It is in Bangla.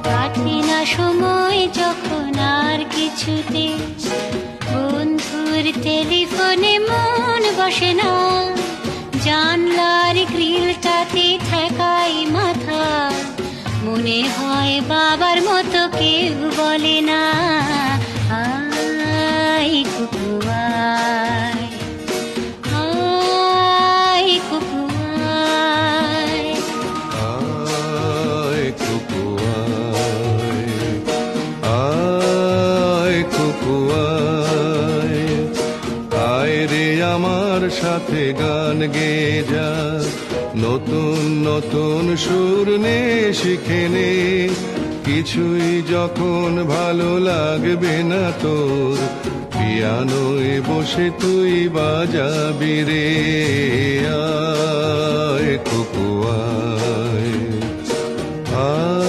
কাটে না সময় যখন আর কিছুতে, বন্ধুর টেলিফোনে মন বসে না, জানলার গ্রিলটাতে ঠেকাই মাথা, মনে হয় বাবার মতো কেউ বলে না, আয় কুকু আয়, আয় কুকু আয়। আয় কুকু আয়, আয় কুকু আয়, আয় রে আমার সাথে গান গেয়ে যা, নতুন নতুন সুর নে শিখে নে, কিছুই যখন ভালো লাগবে না তোর, পিয়ানোয় বসে তুই বাজাবি রে, আয় কুকু আয়, আয়